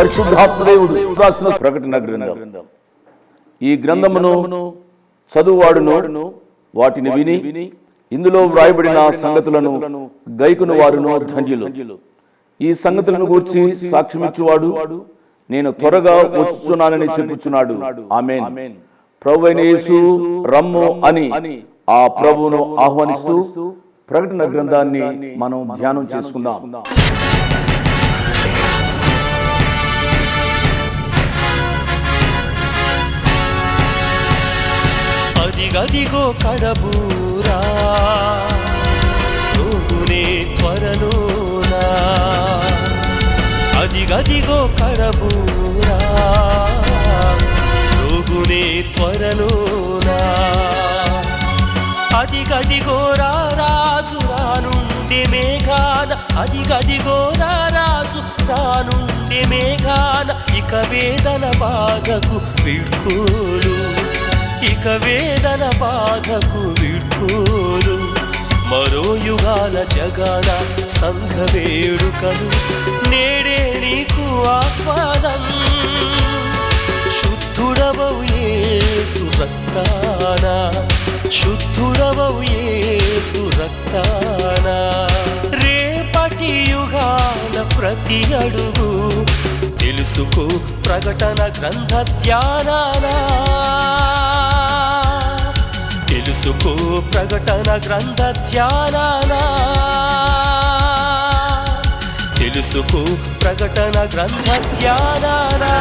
పరిశుద్ధాత్మదేవుడు రాసిన ప్రకటన గ్రంథం. ఈ గ్రంథమును చదువువాడును వాటిని విని ఇందులో వ్రాయబడిన సంగతులను గైకును వారును ధన్యులు. ఈ సంగతులను గూర్చి సాక్ష్యమిచ్చువాడు నేను త్వరగా వచ్చుచున్నానని చెప్పుచున్నాడు. ఆమేన్. ప్రభువైన యేసు రమ్ము అని ఆ ప్రభువును ఆహ్వానిస్తూ ప్రకటన గ్రంథాన్ని మనం ధ్యానం చేసుకుందాం. అదిగదిగో కడబూరా రోగునే త్వరలోనా, అదిగదిగో కడబూరా రోగునే త్వరలోనా, అదిగదిగో రాజు రానుండే మేఘాన, అదిగదిగో రాజు రానుండే మేఘాన, ఇక వేదన బాధకు వీడ్కోలు, ఇక వేదన బాధకు వీడ్కోలు, మరో యుగాల జగాల సంఘ వేడుకలు నేడే నీకు ఆహ్వానం. శుద్ధుడవవు యేసు రక్తాన, శుద్ధుడవవు యేసు రక్తాన, రేపటి యుగాల ప్రతి అడుగు తెలుసుకో ప్రకటన గ్రంథ ధ్యానానా, తెలుసుకో ప్రకటన గ్రంథ ధ్యానానా, తెలుసుకో ప్రకటన గ్రంథ ధ్యానానా.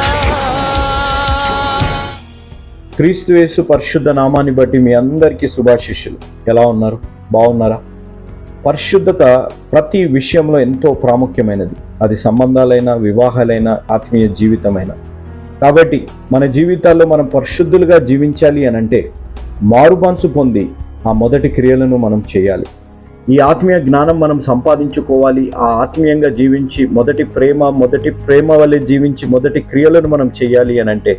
క్రీస్తు యేసు పరిశుద్ధ నామాన్ని బట్టి మీ అందరికీ శుభాశిష్యులు. ఎలా ఉన్నారు? బాగున్నారా? పరిశుద్ధత ప్రతి విషయంలో ఎంతో ప్రాముఖ్యమైనది. అది సంబంధాలైన, వివాహాలైన, ఆత్మీయ జీవితమైన. కాబట్టి మన జీవితాల్లో మనం పరిశుద్ధులుగా జీవించాలి అని అంటే మారు మనసు పొంది ఆ మొదటి క్రియలను మనం చేయాలి. ఈ ఆత్మీయ జ్ఞానం మనం సంపాదించుకోవాలి. ఆ ఆత్మీయంగా జీవించి మొదటి ప్రేమ వల్లే జీవించి మొదటి క్రియలను మనం చేయాలి అని అంటే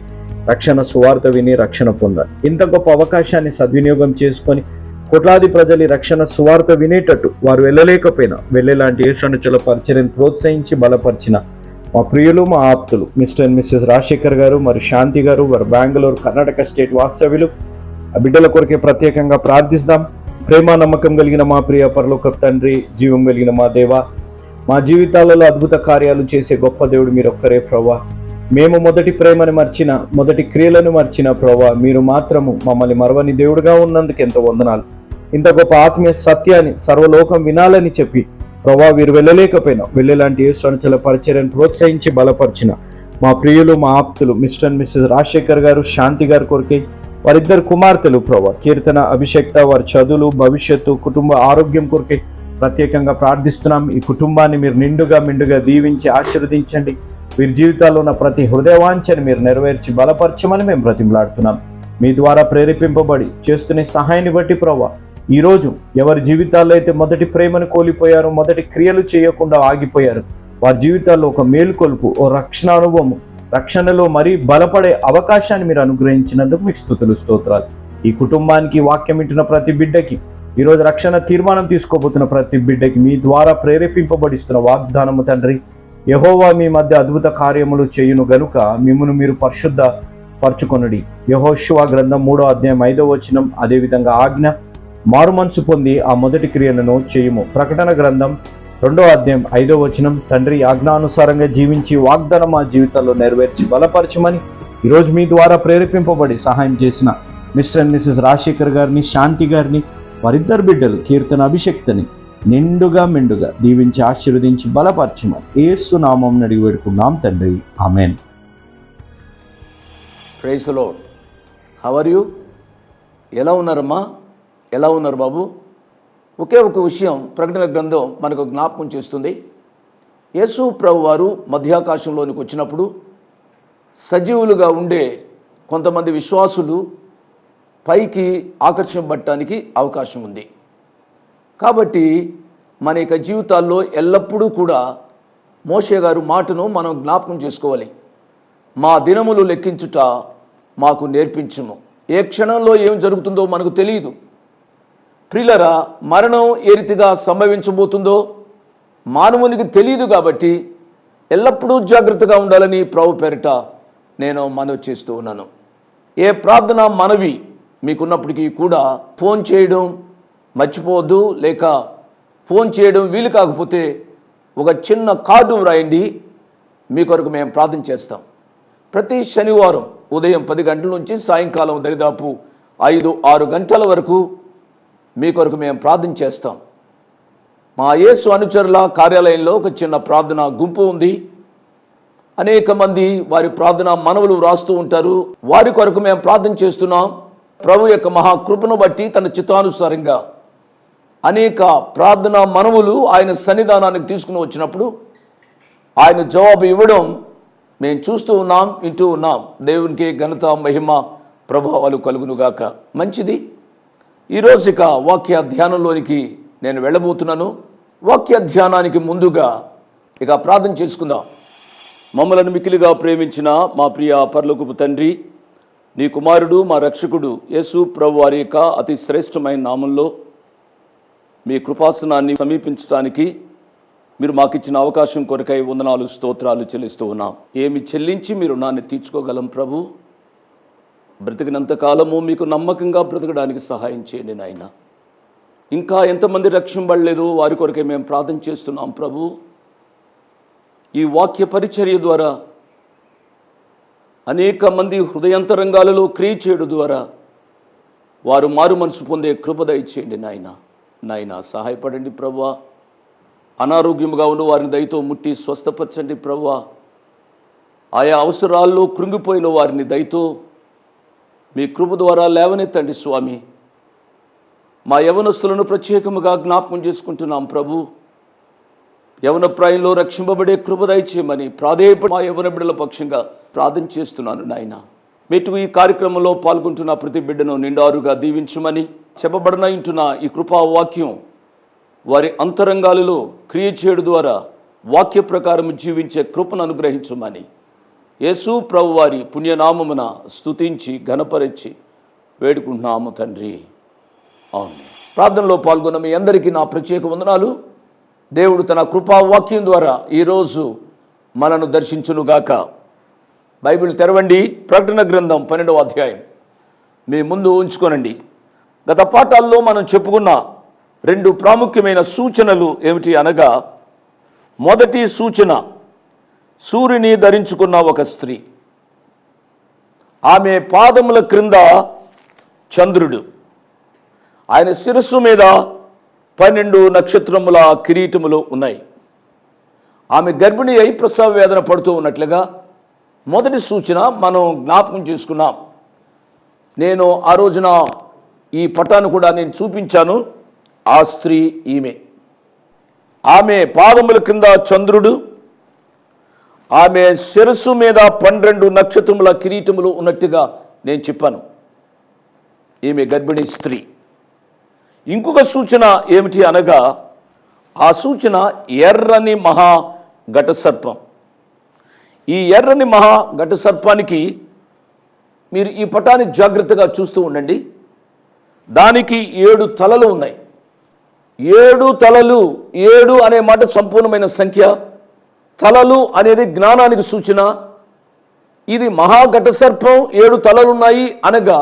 రక్షణ సువార్త విని రక్షణ పొందాలి. ఇంత గొప్ప అవకాశాన్ని సద్వినియోగం చేసుకొని కోట్లాది ప్రజలు రక్షణ సువార్త వినేటట్టు వారు వెళ్ళలేకపోయినా వెళ్ళేలాంటి యేసునుచుల పరిచర్యను ప్రోత్సహించి బలపరిచిన మా ప్రియులు, మా ఆప్తులు మిస్టర్ అండ్ మిస్సెస్ రాజశేఖర్ గారు, మరి శాంతి గారు, వారు బెంగళూరు కర్ణాటక స్టేట్ వాస్తవ్యులు. ఆ బిడ్డల కొరకే ప్రత్యేకంగా ప్రార్థిస్తాం. ప్రేమ నమ్మకం కలిగిన మా ప్రియ పరలోక తండ్రి, జీవం కలిగిన మా దేవ, మా జీవితాలలో అద్భుత కార్యాలు చేసే గొప్ప దేవుడు మీరు ఒక్కరే ప్రభా. మేము మొదటి ప్రేమను మర్చిన, మొదటి క్రియలను మర్చిన ప్రభా, మీరు మాత్రము మమ్మల్ని మరవని దేవుడుగా ఉన్నందుకు ఎంతో వందనాలు. ఇంత గొప్ప ఆత్మీయ సత్యాన్ని సర్వలోకం వినాలని చెప్పి ప్రభా వీరు వెళ్ళలేకపోయినా వెళ్ళేలాంటి యేసునుచుల పరిచర్యను ప్రోత్సహించి బలపరిచిన మా ప్రియులు, మా ఆప్తులు మిస్టర్ అండ్ మిస్సెస్ రాజశేఖర్ గారు, శాంతి గారి కొరకే, వారిద్దరు కుమార్తెలు ప్రభా కీర్తన, అభిషేక్త, వారి చదువులు, భవిష్యత్తు, కుటుంబ ఆరోగ్యం కొరకే ప్రత్యేకంగా ప్రార్థిస్తున్నాం. ఈ కుటుంబాన్ని మీరు నిండుగా దీవించి ఆశీర్వదించండి. వీరి జీవితాల్లో ఉన్న ప్రతి హృదయవాంఛని మీరు నెరవేర్చి బలపరచమని మేము బ్రతిమలాడుతున్నాం. మీ ద్వారా ప్రేరేపింపబడి చేస్తున్న సహాయాన్ని బట్టి ప్రభా ఈరోజు ఎవరి జీవితాల్లో అయితే మొదటి ప్రేమను కోల్పోయారో, మొదటి క్రియలు చేయకుండా ఆగిపోయారు, వారి జీవితాల్లో ఒక మేలుకొలుపు, ఓ రక్షణ అనుభవం, రక్షణలో మరీ బలపడే అవకాశాన్ని మీరు అనుగ్రహించినందుకు మీకు స్తుతులు, స్తోత్రాలు. ఈ కుటుంబానికి వాక్యం వింటున్న ప్రతి బిడ్డకి, ఈరోజు రక్షణ తీర్మానం తీసుకోబోతున్న ప్రతి బిడ్డకి మీ ద్వారా ప్రేరేపింపబడిస్తున్న వాగ్దానము తండ్రి, యెహోవా మీ మధ్య అద్భుత కార్యములు చేయును గనుక మిమ్మును మీరు పరిశుద్ధ పరచుకొనుడి. యెహోషువ గ్రంథం 3వ అధ్యాయం 5వ వచనం. అదేవిధంగా ఆజ్ఞ, మారు మనసు పొంది ఆ మొదటి క్రియలను చేయుము. ప్రకటన గ్రంథం 2వ అధ్యాయం 5వ వచనం. తండ్రి ఆజ్ఞానుసారంగా జీవించి వాగ్దానం మా జీవితాల్లో నెరవేర్చి బలపరచమని ఈరోజు మీ ద్వారా ప్రేరేపింపబడి సహాయం చేసిన మిస్టర్ అండ్ మిస్సెస్ రాజశేఖర్ గారిని, శాంతి గారిని, వారిద్దరు బిడ్డలు కీర్తన, అభిషేక్తని నిండుగా మెండుగా దీవించి ఆశీర్వదించి బలపరచమని యేసు నామం అడిగి వేడుకున్నాం తండ్రి. Amen. Praise the Lord. How are you? ఎలా ఉన్నారమ్మా? ఎలా ఉన్నారు బాబు? ఒకే ఒక విషయం ప్రకటన గ్రంథం మనకు జ్ఞాపకం చేస్తుంది. యేసు ప్రభు వారు మధ్యాకాశంలోనికి వచ్చినప్పుడు సజీవులుగా ఉండే కొంతమంది విశ్వాసులు పైకి ఆకర్షింపబడటానికి అవకాశం ఉంది. కాబట్టి మన యొక్క జీవితాల్లో ఎల్లప్పుడూ కూడా మోషే గారు మాటను మనం జ్ఞాపకం చేసుకోవాలి. మా దినములు లెక్కించుట మాకు నేర్పించుము. ఏ క్షణంలో ఏం జరుగుతుందో మనకు తెలియదు. ప్రియులరా, మరణం ఏ రీతిగా సంభవించబోతుందో మానవునికి తెలియదు. కాబట్టి ఎల్లప్పుడూ జాగ్రత్తగా ఉండాలని ప్రభు పేరిట నేను మనవి చేస్తూ ఉన్నాను. ఏ ప్రార్థన మనవి మీకున్నప్పటికీ కూడా ఫోన్ చేయడం మర్చిపోవద్దు, లేక ఫోన్ చేయడం వీలు కాకపోతే ఒక చిన్న కార్డు వ్రాయండి, మీ కొరకు మేము ప్రార్థన చేస్తాం. ప్రతి శనివారం ఉదయం 10 గంటల నుంచి సాయంకాలం దరిదాపు 5-6 గంటల వరకు మీ కొరకు మేము ప్రార్థన చేస్తాం. మా యేసు అనుచరుల కార్యాలయంలో ఒక చిన్న ప్రార్థన గుంపు ఉంది. అనేక మంది వారి ప్రార్థన మనవులు వ్రాస్తూ ఉంటారు. వారి కొరకు మేము ప్రార్థన చేస్తున్నాం. ప్రభు యొక్క మహాకృపను బట్టి తన చిత్తానుసారంగా అనేక ప్రార్థన మనవులు ఆయన సన్నిధానానికి తీసుకుని వచ్చినప్పుడు ఆయన జవాబు ఇవ్వడం మేము చూస్తూ ఉన్నాం, వింటూ ఉన్నాం. దేవునికి ఘనత మహిమ ప్రభావాలు కలుగునుగాక. మంచిది. ఈరోజు ఇక వాక్య ధ్యానంలోనికి నేను వెళ్ళబోతున్నాను. వాక్య ధ్యానానికి ముందుగా ఇక ప్రార్థన చేసుకుందాం. మమ్మలను మిక్కిలిగా ప్రేమించిన మా ప్రియ పరలోకపు తండ్రి, నీ కుమారుడు మా రక్షకుడు యేసు ప్రభు వారి యొక్క అతి శ్రేష్టమైన నామంలో మీ కృపాసనాన్ని సమీపించడానికి మీరు మాకు ఇచ్చిన అవకాశం కొరకై వందనాలు స్తోత్రాలు చెల్లిస్తూ ఉన్నాం. ఏమి చెల్లించి మీరు నాన్ని తీర్చుకోగలం ప్రభు. బ్రతికినంత కాలము మీకు నమ్మకంగా బ్రతకడానికి సహాయం చేయండి నాయన. ఇంకా ఎంతమంది రక్షింపబడలేదో వారి కొరకే మేము ప్రార్థన చేస్తున్నాం ప్రభు. ఈ వాక్య పరిచర్య ద్వారా అనేక మంది హృదయాంతరంగాలలో క్రియ చేయడం ద్వారా వారు మారు మనసు పొందే కృప దయచేయండి నాయన సహాయపడండి ప్రభువా. అనారోగ్యముగా ఉన్న వారిని దయతో ముట్టి స్వస్థపరచండి ప్రభువా. ఆయా అవసరాల్లో కృంగిపోయిన వారిని దయతో మీ కృప ద్వారా లేవనెత్తండి స్వామి. మా యవనస్తులను ప్రత్యేకముగా జ్ఞాపకం చేసుకుంటున్నాం ప్రభు. యవన ప్రాయంలో రక్షింపబడే కృప దయచేయమని ప్రాధేయపడి మా యవన బిడ్డల పక్షంగా ప్రార్థన చేస్తున్నాను నాయన. మెట్టు ఈ కార్యక్రమంలో పాల్గొంటున్న ప్రతి బిడ్డను నిండారుగా దీవించమని చెప్పబడిన ఇంటున్న ఈ కృపా వాక్యం వారి అంతరంగాలలో క్రియ చేయడం ద్వారా వాక్య ప్రకారం జీవించే కృపను అనుగ్రహించమని యేసు ప్రభు వారి పుణ్యనామమున స్తుతించి ఘనపరిచి వేడుకుంటున్నాము తండ్రి. అవును. ప్రార్థనలో పాల్గొన్న మీ అందరికీ నా ప్రత్యేక వందనాలు. దేవుడు తన కృపా వాక్యం ద్వారా ఈరోజు మనను దర్శించునుగాక. బైబిల్ తెరవండి. ప్రకటన గ్రంథం 12వ అధ్యాయం మీ ముందు ఉంచుకోనండి. గత పాఠాల్లో మనం చెప్పుకున్న 2 ప్రాముఖ్యమైన సూచనలు ఏమిటి అనగా, మొదటి సూచన సూర్యుని ధరించుకున్న ఒక స్త్రీ, ఆమె పాదముల క్రింద చంద్రుడు, ఆయన శిరస్సు మీద 12 నక్షత్రముల కిరీటములు ఉన్నాయి. ఆమె గర్భిణి అయి ప్రసవ వేదన పడుతూ ఉన్నట్లుగా మొదటి సూచన మనం జ్ఞాపకం చేసుకున్నాం. నేను ఆ రోజున ఈ పటాన్ని కూడా నేను చూపించాను. ఆ స్త్రీ ఈమె. ఆమె పాదముల కింద చంద్రుడు, ఆమె శిరస్సు మీద 12 నక్షత్రముల కిరీటములు ఉన్నట్టుగా నేను చెప్పాను. ఈమె గర్భిణీ స్త్రీ. ఇంకొక సూచన ఏమిటి అనగా, ఆ సూచన ఎర్రని మహా ఘట సర్పం. ఈ ఎర్రని మహా ఘట సర్పానికి మీరు ఈ పటాన్ని జాగ్రత్తగా చూస్తూ ఉండండి. దానికి 7 తలలు ఉన్నాయి. 7 తలలు. 7 అనే మాట సంపూర్ణమైన సంఖ్య. తలలు అనేది జ్ఞానానికి సూచన. ఇది మహాఘట సర్పం, 7 తలలున్నాయి అనగా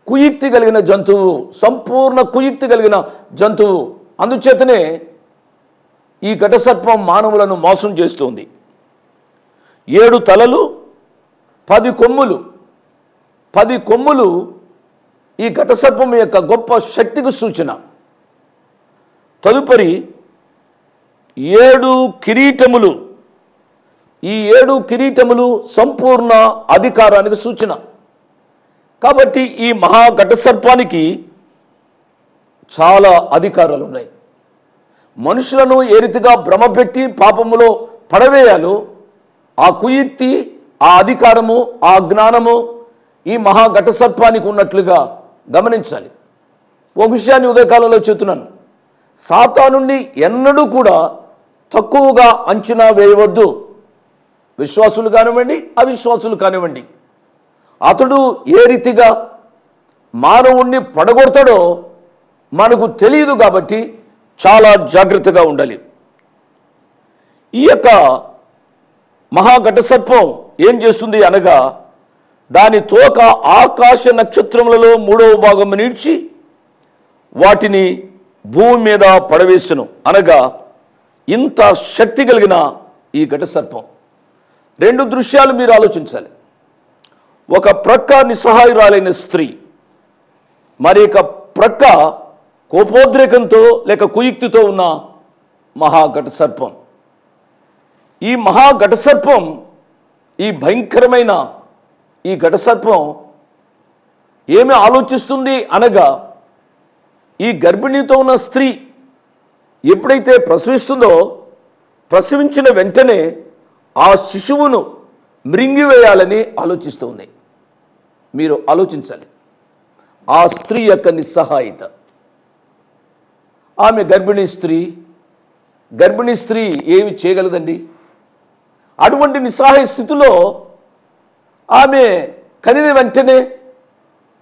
కుయుక్తి కలిగిన జంతువు, సంపూర్ణ కుయుక్తి కలిగిన జంతువు. అందుచేతనే ఈ ఘట సర్పం మానవులను మోసం చేస్తుంది. 7 తలలు, 10 కొమ్ములు. 10 కొమ్ములు ఈ ఘట సర్పం యొక్క గొప్ప శక్తికి సూచన. తదుపరి 7 కిరీటములు. ఈ 7 కిరీటములు సంపూర్ణ అధికారానికి సూచన. కాబట్టి ఈ మహాఘట సర్పానికి చాలా అధికారాలు ఉన్నాయి. మనుషులను ఏ రీతిగా భ్రమపెట్టి పాపములో పడవేయాలో ఆ కుయుక్తి, ఆ అధికారము, ఆ జ్ఞానము ఈ మహాఘట సర్పానికి ఉన్నట్లుగా గమనించాలి. ఒక విషయాన్ని ఉదయకాలంలో చెప్తున్నాను. సాతానుండి ఎన్నడూ కూడా తక్కువగా అంచనా వేయవద్దు. విశ్వాసులు కానివ్వండి, అవిశ్వాసులు కానివ్వండి. అతడు ఏ రీతిగా మానవుణ్ణి పడగొడతాడో మనకు తెలియదు. కాబట్టి చాలా జాగ్రత్తగా ఉండాలి. ఈ యొక్క మహాఘట సర్పం ఏం చేస్తుంది అనగా దాని తోక ఆకాశ నక్షత్రములలో 3వ భాగము నిలిచి వాటిని భూమి మీద పడవేసెను. అనగా ఇంత శక్తి కలిగిన ఈ ఘట సర్పం. 2 దృశ్యాలు మీరు ఆలోచించాలి. ఒక ప్రక్క నిస్సహాయురాలైన స్త్రీ, మరి ఒక ప్రక్క కోపోద్రేకంతో లేక కుయుక్తితో ఉన్న మహాఘట సర్పం. ఈ మహాఘట సర్పం, ఈ భయంకరమైన ఈ ఘట సర్పం ఏమి ఆలోచిస్తుంది అనగా ఈ గర్భిణీతో ఉన్న స్త్రీ ఎప్పుడైతే ప్రసవిస్తుందో ప్రసవించిన వెంటనే ఆ శిశువును మృంగివేయాలని ఆలోచిస్తుంది. మీరు ఆలోచించాలి ఆ స్త్రీ యొక్క నిస్సహాయత. ఆమె గర్భిణీ స్త్రీ ఏమి చేయగలదండి? అటువంటి నిస్సహాయ స్థితిలో ఆమె కనిన వెంటనే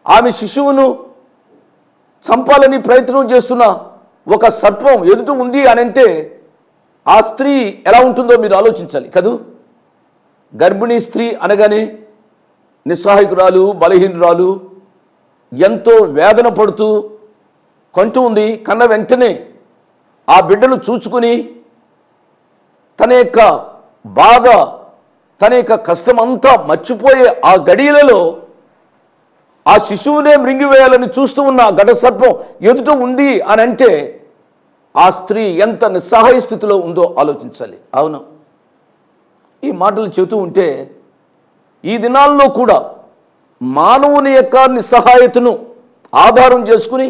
ఆమె శిశువును చంపాలని ప్రయత్నం చేస్తున్న ఒక సర్పం ఎదుట ఉంది అని అంటే ఆ స్త్రీ ఎలా ఉంటుందో మీరు ఆలోచించాలి కదూ. గర్భిణీ స్త్రీ అనగానే నిస్సహాయకురాలు, బలహీనురాలు, ఎంతో వేదన పడుతూ కంటూ ఉంది. కన్న వెంటనే ఆ బిడ్డను చూచుకుని తన యొక్క బాధ, తన యొక్క కష్టమంతా మర్చిపోయే ఆ గడియలలో ఆ శిశువునే మృంగివేయాలని చూస్తూ ఉన్న ఘట సర్పం ఎదుట ఉంది అని అంటే ఆ స్త్రీ ఎంత నిస్సహాయ స్థితిలో ఉందో ఆలోచించాలి. అవును, ఈ మాటలు చెబుతూ ఉంటే ఈ దినాల్లో కూడా మానవుని యొక్క నిస్సహాయతను ఆధారం చేసుకుని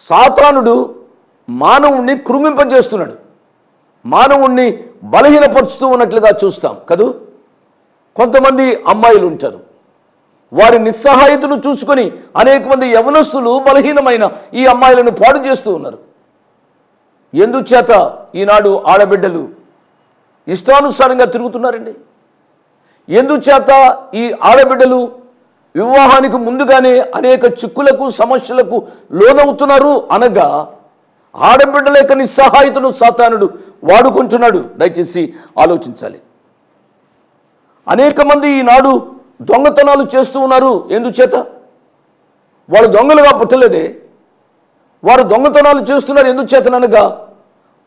సాతానుడు మానవుణ్ణి కృంగింపజేస్తున్నాడు, మానవుణ్ణి బలహీనపరుచుతూ ఉన్నట్లుగా చూస్తాం కదూ. కొంతమంది అమ్మాయిలు ఉంటారు, వారి నిస్సహాయతను చూసుకొని అనేక మంది యవనస్తులు బలహీనమైన ఈ అమ్మాయిలను పాడు చేస్తూ ఉన్నారు. ఎందుచేత ఈనాడు ఆడబిడ్డలు ఇష్టానుసారంగా తిరుగుతున్నారండి? ఎందుచేత ఈ ఆడబిడ్డలు వివాహానికి ముందుగానే అనేక చిక్కులకు, సమస్యలకు లోనవుతున్నారు అనగా ఆడబిడ్డల యొక్క నిస్సహాయతను సాతానుడు వాడుకుంటున్నాడు. దయచేసి ఆలోచించాలి. అనేక మంది ఈనాడు దొంగతనాలు చేస్తూ ఉన్నారు. ఎందుచేత? వాళ్ళు దొంగలుగా పుట్టలేదే, వారు దొంగతనాలు చేస్తున్నారు. ఎందుచేతనగా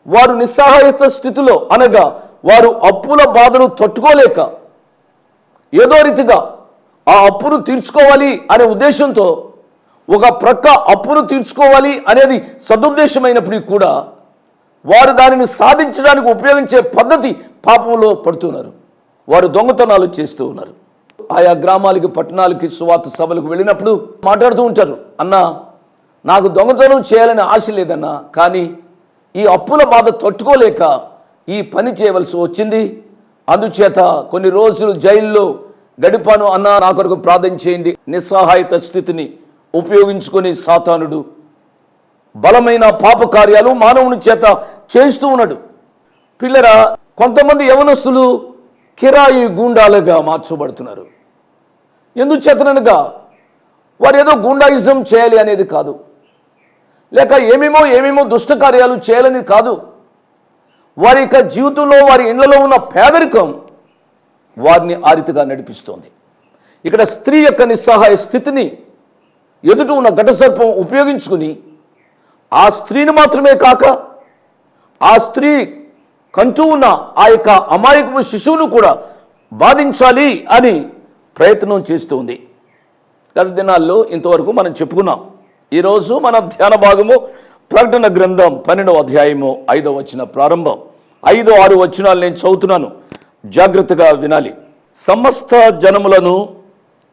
వారు నిస్సహాయత స్థితిలో, అనగా వారు అప్పుల బాధను తట్టుకోలేక ఏదో రీతిగా ఆ అప్పును తీర్చుకోవాలి అనే ఉద్దేశంతో, ఒక ప్రక్క అప్పును తీర్చుకోవాలి అనేది సదుద్దేశమైనప్పటికీ కూడా వారు దానిని సాధించడానికి ఉపయోగించే పద్ధతి పాపంలో పడుతున్నారు. వారు దొంగతనాలు చేస్తూ ఉన్నారు. ఆయా గ్రామాలకి, పట్టణాలకి, సువార్త సభలకు వెళ్ళినప్పుడు మాట్లాడుతూ ఉంటారు, అన్నా నాకు దొంగతనం చేయాలని ఆశ లేదన్నా, కానీ ఈ అప్పుల బాధ తట్టుకోలేక ఈ పని చేయవలసి వచ్చింది, అందుచేత కొన్ని రోజులు జైల్లో గడిపాను అన్నా, నా కొరకు ప్రార్థన చేయండి. నిస్సహాయత స్థితిని ఉపయోగించుకొని సాతానుడు బలమైన పాప కార్యాలు మానవుని చేత చేస్తూ ఉన్నాడు. పిల్లరా, కొంతమంది యవనస్తులు కిరాయి గూండాలుగా మార్చబడుతున్నారు. ఎందుచేతనగా వారు ఏదో గూండాయిజం చేయాలి అనేది కాదు, లేక ఏమేమో దుష్ట కార్యాలు చేయాలని కాదు. వారి యొక్క జీవితంలో, వారి ఇళ్లలో ఉన్న పేదరికం వారిని ఆ రీతిగా నడిపిస్తోంది. ఇక్కడ స్త్రీ యొక్క నిస్సహాయ స్థితిని ఎదుట ఉన్న ఘట సర్పం ఉపయోగించుకుని ఆ స్త్రీని మాత్రమే కాక ఆ స్త్రీ కంటూ ఉన్న ఆ యొక్క అమాయకపు శిశువును కూడా బాధించాలి అని ప్రయత్నం చేస్తుంది. గత దినాల్లో ఇంతవరకు మనం చెప్పుకున్నాం. ఈరోజు మన ధ్యాన భాగము ప్రకటన గ్రంథం 12వ అధ్యాయము 5వ వచన ప్రారంభం. 5, 6 వచనాలు నేను చదువుతున్నాను, జాగ్రత్తగా వినాలి. సమస్త జనములను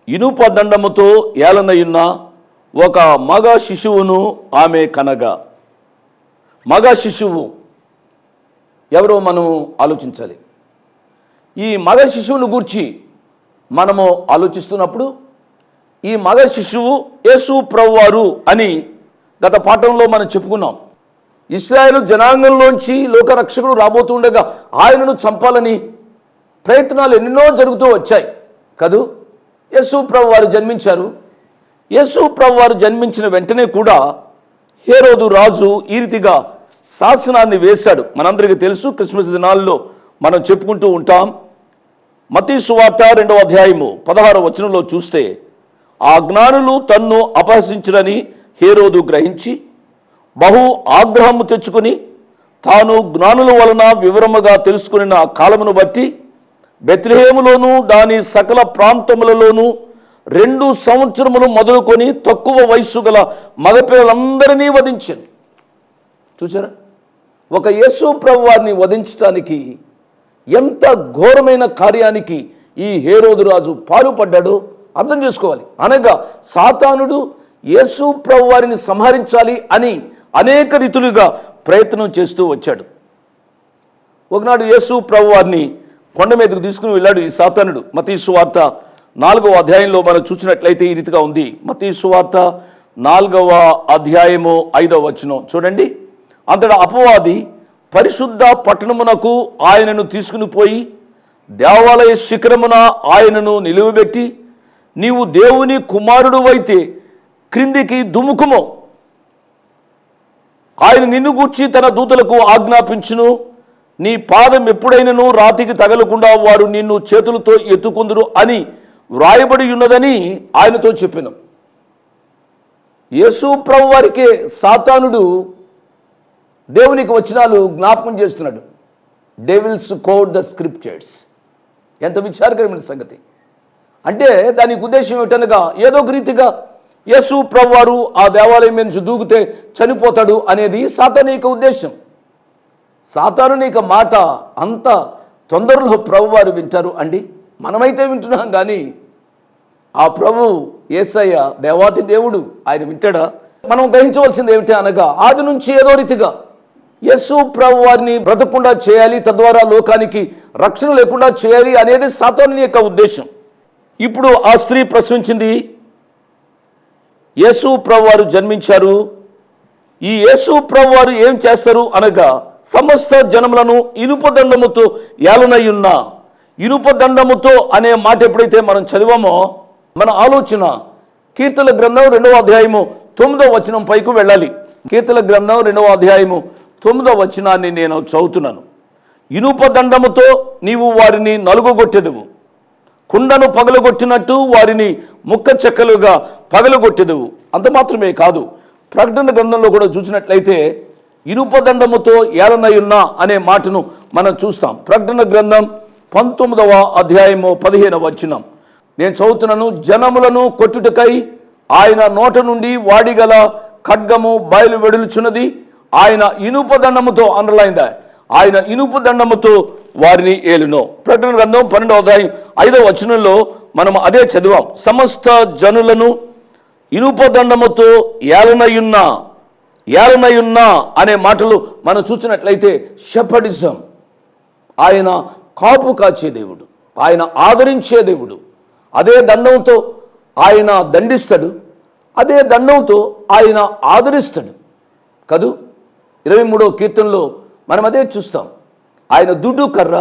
ఇనుప దండముతో ఏలనయున్న ఒక మగ శిశువును ఆమె కనగా. మగ శిశువు ఎవరో మనం ఆలోచించాలి. ఈ మగ శిశువును గూర్చి మనము ఆలోచిస్తున్నప్పుడు ఈ మగ శిశువు యేసు ప్రభువారు అని గత పాఠంలో మనం చెప్పుకున్నాం. ఇశ్రాయేలు జనాంగంలోంచి లోకరక్షకుడు రాబోతుండగా ఆయనను చంపాలని ప్రయత్నాలు ఎన్నెన్నో జరుగుతూ వచ్చాయి కదూ. యేసు ప్రభువారు జన్మించారు. యేసు ప్రభువారు జన్మించిన వెంటనే కూడా హేరోదు రాజు ఈ రీతిగా శాసనాన్ని వేశాడు. మనందరికీ తెలుసు, క్రిస్మస్ దినాల్లో మనం చెప్పుకుంటూ ఉంటాం. మత్తయి సువార్త 2వ అధ్యాయము 16వ వచనంలో చూస్తే, ఆ జ్ఞానులు తన్ను అపహసించురని హేరోదు గ్రహించి బహు ఆగ్రహము తెచ్చుకుని తాను జ్ఞానుల వలన వివరముగా తెలుసుకున్న కాలమును బట్టి బెత్లెహేములోను దాని సకల ప్రాంతములలోనూ 2 సంవత్సరములు మొదలుకొని తక్కువ వయస్సు గల మగపిల్లలందరినీ వధించాను. చూసారా, ఒక యేసు ప్రభు వారిని వధించడానికి ఎంత ఘోరమైన కార్యానికి ఈ హేరోదు రాజు పాల్పడ్డాడో అర్థం చేసుకోవాలి. అనగా సాతానుడు యేసు ప్రభు వారిని సంహరించాలి అని అనేక రీతులుగా ప్రయత్నం చేస్తూ వచ్చాడు. ఒకనాడు యేసు ప్రభు వారిని కొండ మీదకు తీసుకుని వెళ్ళాడు ఈ సాతానుడు. మత్తయి సువార్త 4వ అధ్యాయంలో మనం చూసినట్లయితే ఈ రీతిగా ఉంది. మత్తయి సువార్త 4వ అధ్యాయము 5వ వచనం చూడండి. అంతటా అపవాది పరిశుద్ధ పట్టణమునకు ఆయనను తీసుకుని పోయి దేవాలయ శిఖరమున ఆయనను నిలువబెట్టి, నీవు దేవుని కుమారుడు అయితే క్రిందికి దుముకుము, ఆయన నిన్ను గూర్చి తన దూతలకు ఆజ్ఞాపించును, నీ పాదం ఎప్పుడైనను రాతికి తగలకుండా వారు నిన్ను చేతులతో ఎత్తుకుందురు అని వ్రాయబడి ఉన్నదని ఆయనతో చెప్పాను. యేసు ప్రభు వారికే సాతానుడు దేవునికి వచనాలు జ్ఞాపకం చేస్తున్నాడు. Devils quote the scriptures. ఎంత విచారకరమైన సంగతి. అంటే దానికి ఉద్దేశం ఏమిటనగా, ఏదో ఒక రీతిగా యేసు ప్రభు వారు ఆ దేవాలయం మీద నుంచి దూకితే చనిపోతాడు అనేది సాతాను యొక్క ఉద్దేశం. సాతాను యొక్క మాట అంత తొందరలో ప్రభు వారు వింటారు అండి? మనమైతే వింటున్నాం, కానీ ఆ ప్రభు యేసయ్య దేవాతి దేవుడు, ఆయన వింటాడా? మనం గ్రహించవలసింది ఏమిటి అనగా, ఆది నుంచి ఏదో రీతిగా యేసు ప్రభు వారిని బ్రతకకుండా చేయాలి, తద్వారా లోకానికి రక్షణ లేకుండా చేయాలి అనేది సాతాను యొక్క ఉద్దేశం. ఇప్పుడు ఆ స్త్రీ ప్రశ్నించింది, యేసు ప్రభు వారు జన్మించారు, ఈ యేసు ప్రభు వారు ఏం చేస్తారు అనగా, సమస్త జనములను ఇనుపదండముతో ఏలనయ్యున్న, ఇనుపదండముతో అనే మాట ఎప్పుడైతే మనం చదివామో మన ఆలోచన కీర్తన గ్రంథం 2వ అధ్యాయము 9వ వచనం పైకి వెళ్ళాలి. కీర్తన గ్రంథం 2వ అధ్యాయము 9వ వచనాన్ని నేను చదువుతున్నాను. ఇనుపదండముతో నీవు వారిని నలుగొట్టెదవు, కుండను పగలగొట్టినట్టు వారిని ముక్క చెక్కలుగా పగలగొట్టెదవు. అంత మాత్రమే కాదు, ప్రకటన గ్రంథంలో కూడా చూసినట్లయితే ఇనుపదండముతో ఏలనయ్యున్న అనే మాటను మనం చూస్తాం. ప్రకటన గ్రంథం 19వ అధ్యాయము 15వ వచనం నేను చదువుతున్నాను. జనములను కొట్టుటకై ఆయన నోట నుండి వాడిగల ఖడ్గము బయలు వెడులుచున్నది, ఆయన ఇనుపదండముతో, అండర్లైన్ ఆయన ఇనుపదండముతో వారిని ఏలును. ప్రకటన గ్రంథం 12వ అధ్యాయం 5వ వచనంలో మనం అదే చదివాం. సమస్త జనులను ఇనుపదండముతో ఏలనయ్యున్న అనే మాటలు మనం చూసినట్లయితే షెపర్డిజం. ఆయన కాపు కాచే దేవుడు, ఆయన ఆదరించే దేవుడు. అదే దండంతో ఆయన దండిస్తాడు, అదే దండంతో ఆయన ఆదరిస్తాడు కదూ. 23వ కీర్తనలో మనం అదే చూస్తాం. ఆయన దుడ్డు కర్ర,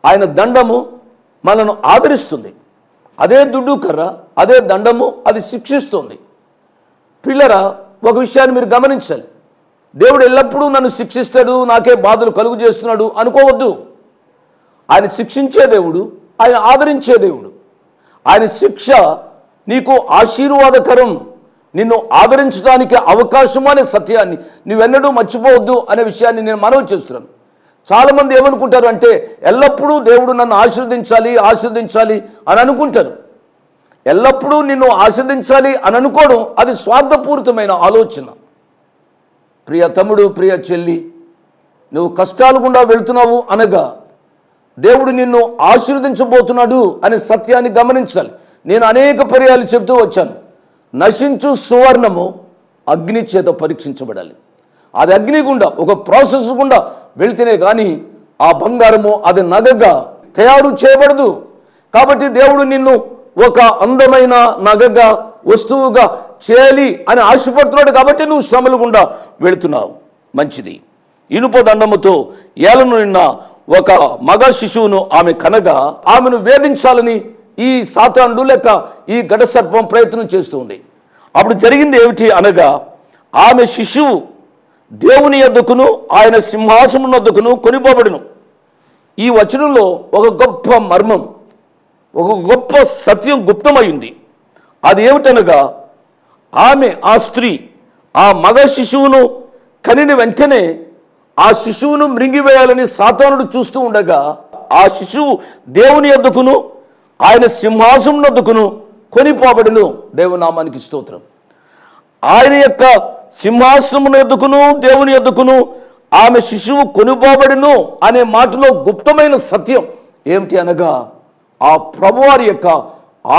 ఆయన దండము మనను ఆదరిస్తుంది. అదే దుడ్డు కర్ర, అదే దండము అది శిక్షిస్తుంది. పిల్లరా, ఒక విషయాన్ని మీరు గమనించాలి. దేవుడు ఎల్లప్పుడూ నన్ను శిక్షిస్తాడు, నాకే బాధలు కలుగు చేస్తున్నాడు అనుకోవద్దు. ఆయన శిక్షించే దేవుడు, ఆయన ఆదరించే దేవుడు. ఆయన శిక్ష నీకు ఆశీర్వాదకరం, నిన్ను ఆదరించడానికి అవకాశం అనే సత్యాన్ని నువ్వెన్నడూ మర్చిపోవద్దు అనే విషయాన్ని నేను మనవి చేస్తున్నాను. చాలామంది ఏమనుకుంటారు అంటే, ఎల్లప్పుడూ దేవుడు నన్ను ఆశీర్వదించాలి అని అనుకుంటారు. ఎల్లప్పుడూ నిన్ను ఆశీర్వదించాలి అని అనుకోవడం అది స్వార్థపూరితమైన ఆలోచన. ప్రియ తమ్ముడు, ప్రియ చెల్లి, నువ్వు కష్టాలు గుండా వెళ్తున్నావు అనగా దేవుడు నిన్ను ఆశీర్వదించబోతున్నాడు అనే సత్యాన్ని గమనించాలి. నేను అనేక పర్యాలు చెబుతూ వచ్చాను, నశించు సువర్ణము అగ్ని చేత పరీక్షించబడాలి. అది అగ్ని గుండా, ఒక ప్రాసెస్ గుండా వెళితేనే కానీ ఆ బంగారము అది నగగా తయారు చేయబడదు. కాబట్టి దేవుడు నిన్ను ఒక అందమైన నగగా, వస్తువుగా చేయాలి అని ఆశపడుతున్నాడు. కాబట్టి నువ్వు శ్రమలు గుండా వెళుతున్నావు. మంచిది. ఇనుప దండముతో ఏలనున్న ఒక మగ శిశువును ఆమె కనగా ఆమెను వేధించాలని ఈ సాతానుడు లేక ఈ ఘట సర్పం ప్రయత్నం చేస్తుంది. అప్పుడు జరిగింది ఏమిటి అనగా, ఆమె శిశువు దేవుని యొద్దకును ఆయన సింహాసనం వద్దకును కొనిపోబడును. ఈ వచనంలో ఒక గొప్ప మర్మం ఒక గొప్ప సత్యం గుప్తమైంది. అది ఏమిటనగా, ఆ స్త్రీ ఆ మగ శిశువును కనిన వెంటనే ఆ శిశువును మృంగివేయాలని సాతానుడు చూస్తూ ఉండగా, ఆ శిశువు దేవుని యొద్దకును ఆయన సింహాసనం యొద్దకును కొనిపోబడును. దేవునామానికి స్తోత్రం. ఆయన యొక్క సింహాసనం యొద్దకును దేవుని యొద్దకును ఆమె శిశువు కొనిపోబడును అనే మాటలో గుప్తమైన సత్యం ఏమిటి అనగా, ఆ ప్రభువారి యొక్క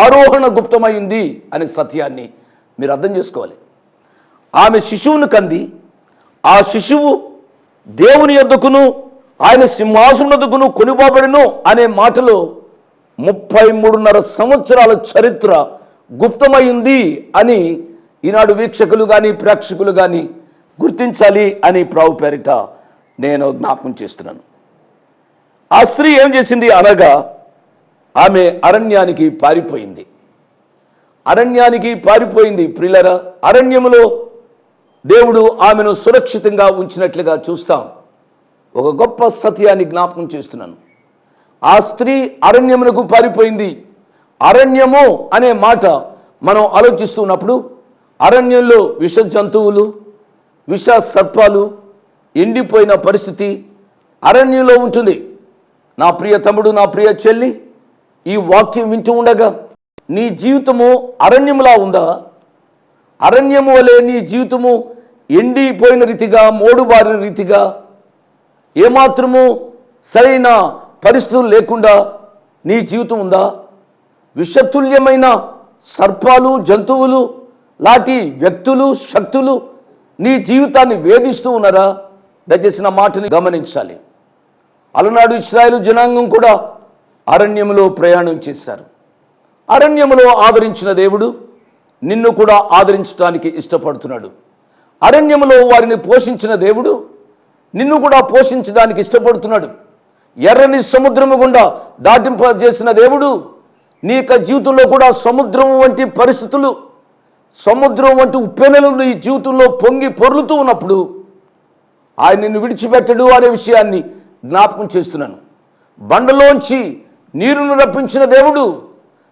ఆరోహణ గుప్తమైంది అనే సత్యాన్ని మీరు అర్థం చేసుకోవాలి. ఆమె శిశువును కంది, ఆ శిశువు దేవుని యొద్దకును ఆయన సింహాసనం యొద్దకును కొనిపోబడును అనే మాటలో 33.5 సంవత్సరాల చరిత్ర గుప్తమైంది అని ఈనాడు వీక్షకులు కానీ ప్రేక్షకులు కానీ గుర్తించాలి అని ప్రభు పేరిట నేను జ్ఞాపకం చేస్తున్నాను. ఆ స్త్రీ ఏం చేసింది అనగా, ఆమె అరణ్యానికి పారిపోయింది. ప్రియులారా, అరణ్యములో దేవుడు ఆమెను సురక్షితంగా ఉంచినట్లుగా చూస్తాం. ఒక గొప్ప సత్యాన్ని జ్ఞాపకం చేస్తున్నాను. ఆ స్త్రీ అరణ్యమునకు పారిపోయింది. అరణ్యము అనే మాట మనం ఆలోచిస్తున్నప్పుడు అరణ్యంలో విష జంతువులు, విష సర్పాలు, ఎండిపోయిన పరిస్థితి అరణ్యంలో ఉంటుంది. నా ప్రియ తమ్ముడు, నా ప్రియ చెల్లి, ఈ వాక్యం వింటూ ఉండగా నీ జీవితము అరణ్యములా ఉందా? అరణ్యము వలె నీ జీవితము ఎండిపోయిన రీతిగా, మోడుబారిన రీతిగా, ఏమాత్రము సరైన పరిస్థితులు లేకుండా నీ జీవితం ఉందా? విషతుల్యమైన సర్పాలు, జంతువులు లాంటి వ్యక్తులు, శక్తులు నీ జీవితాన్ని వేధిస్తూ ఉన్నారా? దయచేసి నా మాటని గమనించాలి. అలనాడు ఇశ్రాయేలు జనాంగం కూడా అరణ్యములో ప్రయాణం చేశారు. అరణ్యములో ఆదరించిన దేవుడు నిన్ను కూడా ఆదరించడానికి ఇష్టపడుతున్నాడు. అరణ్యములో వారిని పోషించిన దేవుడు నిన్ను కూడా పోషించడానికి ఇష్టపడుతున్నాడు. ఎర్రని సముద్రము గుండా దాటింపజేసిన దేవుడు నీ యొక్క జీవితంలో కూడా సముద్రం వంటి పరిస్థితులు, సముద్రం వంటి ఉప్పెనలు నీ జీవితంలో పొంగి పొర్లుతూ ఉన్నప్పుడు ఆయన నిన్ను విడిచిపెట్టడు అనే విషయాన్ని జ్ఞాపకం చేస్తున్నాను. బండలోంచి నీరును రప్పించిన దేవుడు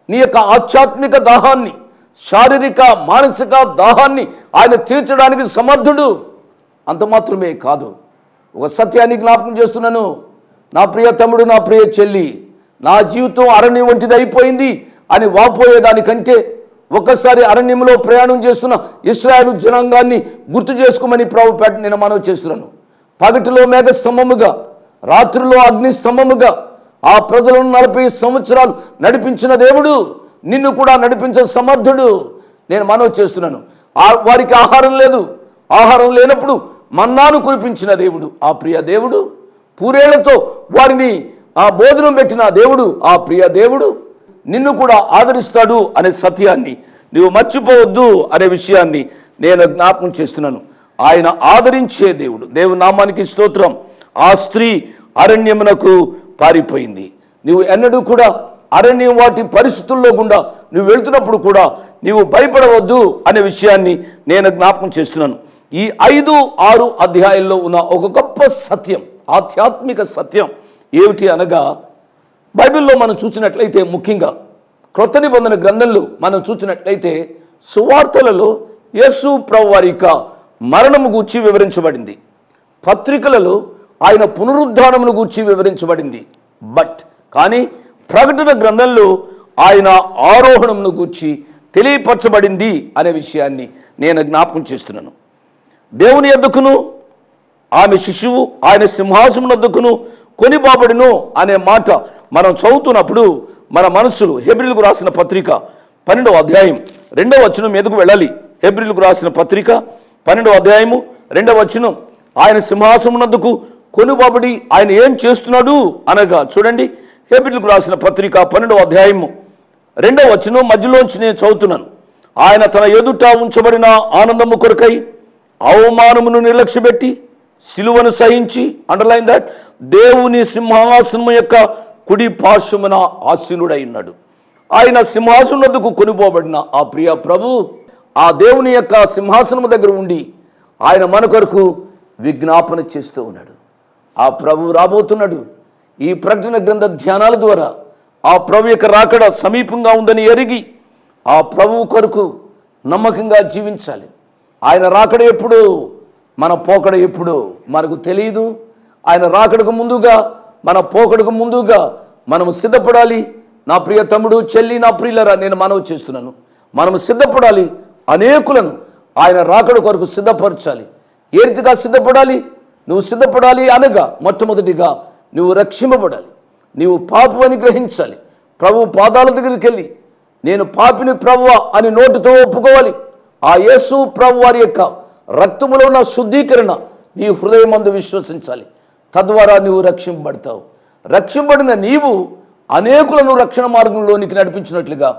నీ యొక్క ఆధ్యాత్మిక దాహాన్ని, శారీరక మానసిక దాహాన్ని ఆయన తీర్చడానికి సమర్థుడు. అంత మాత్రమే కాదు, ఒక సత్యాన్ని జ్ఞాపకం చేస్తున్నాను. నా ప్రియ తమ్ముడు, నా ప్రియ చెల్లి, నా జీవితం అరణ్యం వంటిది అయిపోయింది అని వాపోయేదానికంటే ఒక్కసారి అరణ్యంలో ప్రయాణం చేస్తున్న ఇశ్రాయేలు జనాంగాన్ని గుర్తు చేసుకోమని ప్రభుపేట నేను మనవి చేస్తున్నాను. పగటిలో మేఘ స్తంభముగా, రాత్రిలో అగ్ని స్తంభముగా ఆ ప్రజలను 40 సంవత్సరాలు నడిపించిన దేవుడు నిన్ను కూడా నడిపించే సమర్థుడు. నేను మనవి చేస్తున్నాను. వారికి ఆహారం లేదు, ఆహారం లేనప్పుడు మన్నాను కురిపించిన దేవుడు ఆ ప్రియ దేవుడు, పూరేళ్లతో వారిని ఆ భోజనం పెట్టిన దేవుడు ఆ ప్రియ దేవుడు నిన్ను కూడా ఆదరిస్తాడు అనే సత్యాన్ని నీవు మర్చిపోవద్దు అనే విషయాన్ని నేను జ్ఞాపకం చేస్తున్నాను. ఆయన ఆదరించే దేవుడు. దేవుని నామానికి స్తోత్రం. ఆ స్త్రీ అరణ్యమునకు పారిపోయింది. నీవు ఎన్నడూ కూడా అరణ్యం వాటి పరిస్థితుల్లో గుండా నువ్వు వెళ్తున్నప్పుడు కూడా నీవు భయపడవద్దు అనే విషయాన్ని నేను జ్ఞాపకం చేస్తున్నాను. ఈ 5-6 అధ్యాయాల్లో ఉన్న ఒక గొప్ప సత్యం, ఆధ్యాత్మిక సత్యం ఏమిటి అనగా, బైబిల్లో మనం చూసినట్లయితే, ముఖ్యంగా క్రొత్త నిబంధన గ్రంథంలో మనం చూసినట్లయితే సువార్తలలో యేసు ప్రభువు వారి యొక్క మరణము గూర్చి వివరించబడింది. పత్రికలలో ఆయన పునరుద్ధానమును గూర్చి వివరించబడింది. కానీ ప్రకటన గ్రంథంలో ఆయన ఆరోహణమును గూర్చి తెలియపరచబడింది అనే విషయాన్ని నేను జ్ఞాపకం చేస్తున్నాను. దేవుని యొద్దకును ఆమె శిశువు ఆయన సింహాసనం యొద్దకును కొనిపోబడును అనే మాట మనం చదువుతున్నప్పుడు మన మనసులు హెబ్రీయులకు రాసిన పత్రిక 12వ అధ్యాయం 2వ వచనం మీదకు వెళ్ళాలి. హెబ్రీయులకు రాసిన పత్రిక 12వ అధ్యాయము 2వ వచనం, ఆయన సింహాసనం నందుకు కొనిపోబడి ఆయన ఏం చేస్తున్నాడు అనగా, చూడండి, హెబ్రీయులకు రాసిన పత్రిక 12వ అధ్యాయము 2వ వచనం మధ్యలోంచి నేను చదువుతున్నాను. ఆయన తన ఎదుట ఉంచబడిన ఆనందము కొరకై అవమానమును నిర్లక్ష్యపెట్టి సిలువను సహించి, అండర్లైన్ దట్, దేవుని సింహాసనం యొక్క కుడి పార్శ్వమున ఆసీనుడై ఉన్నాడు. ఆయన సింహాసనం వద్దకు కొనిపోబడిన ఆ ప్రియ ప్రభు ఆ దేవుని యొక్క సింహాసనం దగ్గర ఉండి ఆయన మన కొరకు విజ్ఞాపన చేస్తూ ఉన్నాడు. ఆ ప్రభు రాబోతున్నాడు. ఈ ప్రకటన గ్రంథ ధ్యానాల ద్వారా ఆ ప్రభు యొక్క రాకడ సమీపంగా ఉందని ఎరిగి ఆ ప్రభువు కొరకు నమ్మకంగా జీవించాలి. ఆయన రాకడ ఎప్పుడు, మన పోకడ ఎప్పుడు మనకు తెలియదు. ఆయన రాకడకు ముందుగా, మన పోకడకు ముందుగా మనము సిద్ధపడాలి. నా ప్రియ తమ్ముడు, చెల్లి, నా ప్రియులరా, నేను మనవి చేస్తున్నాను, మనము సిద్ధపడాలి. అనేకులను ఆయన రాకడ కొరకు సిద్ధపరచాలి. ఏ రీతిగా సిద్ధపడాలి? నువ్వు సిద్ధపడాలి అనగా మొట్టమొదటిగా నువ్వు రక్షింపబడాలి. నీవు పాపం అని గ్రహించాలి. ప్రభు పాదాల దగ్గరికి వెళ్ళి నేను పాపిని ప్రభువా అని నోటితో ఒప్పుకోవాలి. ఆ యేసు ప్రభు వారి యొక్క రక్తములో ఉన్న శుద్ధీకరణ నీ హృదయమందు విశ్వసించాలి. తద్వారా నీవు రక్షింపబడతావు. రక్షింపబడిన నీవు అనేకులను రక్షణ మార్గంలోనికి నడిపించినట్లుగా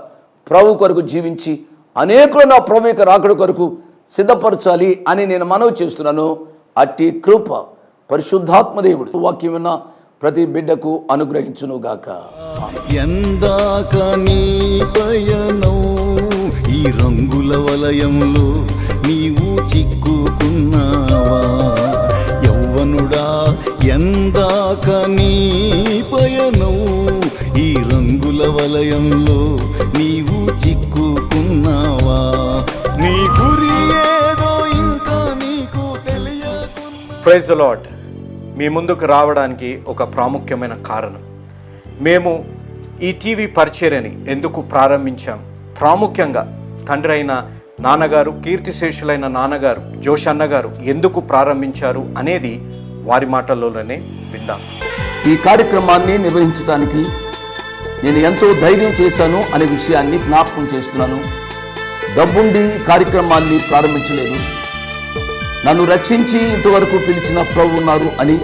ప్రభు కొరకు జీవించి అనేకులను ఆ ప్రభు యొక్క రాకడ కొరకు సిద్ధపరచాలి అని నేను మనవి చేస్తున్నాను. అట్టి కృప పరిశుద్ధాత్మదేవుడు వాక్యం విన్న ప్రతి బిడ్డకు అనుగ్రహించునుగాక. ఎందాక నీ పయనం ఈ రంగుల వలయంలో నీవు చిక్కుకున్నావా యౌవనుడా? ఎందాక నీ పయనం ఈ రంగుల వలయంలో నీవు చిక్కుకున్నావా? నీ గురి ఏదో ఇంకా నీకు తెలియకున్నా. Praise the Lord. మీ ముందుకు రావడానికి ఒక ప్రాముఖ్యమైన కారణం, మేము ఈ టీవీ పరిచర్యని ఎందుకు ప్రారంభించాం, ప్రాముఖ్యంగా తండ్రి అయిన నాన్నగారు, కీర్తిశేషులైన నాన్నగారు జోష్ అన్నగారు ఎందుకు ప్రారంభించారు అనేది వారి మాటల్లోనే విందాం. ఈ కార్యక్రమాన్ని నిర్వహించడానికి నేను ఎంతో ధైర్యం చేశాను అనే విషయాన్ని జ్ఞాపకం చేస్తున్నాను. డబ్బుండి కార్యక్రమాన్ని ప్రారంభించలేదు. నన్ను రక్షించి ఇంతవరకు పిలిచిన ప్రభు ఉన్నారు అని,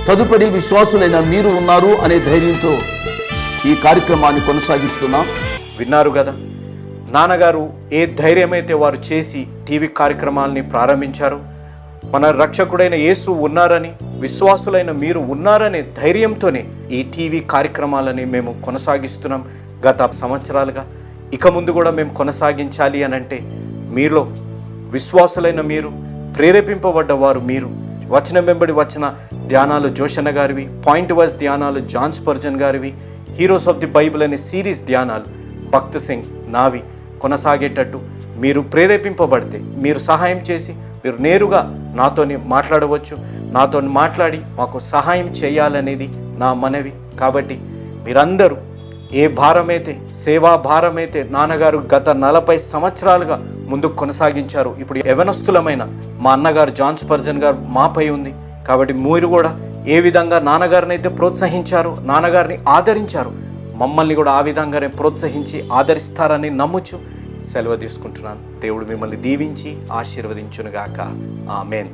తదుపరి విశ్వాసులైన మీరు ఉన్నారు అనే ధైర్యంతో ఈ కార్యక్రమాన్ని కొనసాగిస్తున్నాం. విన్నారు కదా, నాన్నగారు ఏ ధైర్యమైతే వారు చేసి టీవీ కార్యక్రమాలని ప్రారంభించారు. మన రక్షకుడైన యేసు ఉన్నారని, విశ్వాసులైన మీరు ఉన్నారనే ధైర్యంతోనే ఈ టీవీ కార్యక్రమాలని మేము కొనసాగిస్తున్నాం గత సంవత్సరాలుగా. ఇక ముందు కూడా మేము కొనసాగించాలి అని అంటే మీలో విశ్వాసులైన మీరు, ప్రేరేపింపబడ్డవారు మీరు, వచనం వెంబడి వచ్చిన ధ్యానాలు జోషన్న గారివి, పాయింట్ వైజ్ ధ్యానాలు జాన్ స్పర్జన్ గారివి, హీరోస్ ఆఫ్ ది బైబిల్ అనే సిరీస్ ధ్యానాలు భక్త్ సింగ్ నావి కొనసాగేటట్టు మీరు ప్రేరేపింపబడితే, మీరు సహాయం చేసి మీరు నేరుగా నాతోని మాట్లాడవచ్చు. నాతో మాట్లాడి మాకు సహాయం చేయాలనేది నా మనవి. కాబట్టి మీరందరూ ఏ భారమైతే, సేవా భారమైతే నాన్నగారు గత 40 సంవత్సరాలుగా ముందుకు కొనసాగించారు, ఇప్పుడు యవనస్తులమైన మా అన్నగారు జాన్ స్పర్జన్ గారు మాపై ఉంది. కాబట్టి మీరు కూడా ఏ విధంగా నాన్నగారిని అయితే ప్రోత్సహించారు, నాన్నగారిని ఆదరించారు, మమ్మల్ని కూడా ఆ విధంగానే ప్రోత్సహించి ఆదరిస్తారని నమ్ముచు సెలవు తీసుకుంటున్నాను. దేవుడు మిమ్మల్ని దీవించి ఆశీర్వదించునుగాక. ఆమేన్.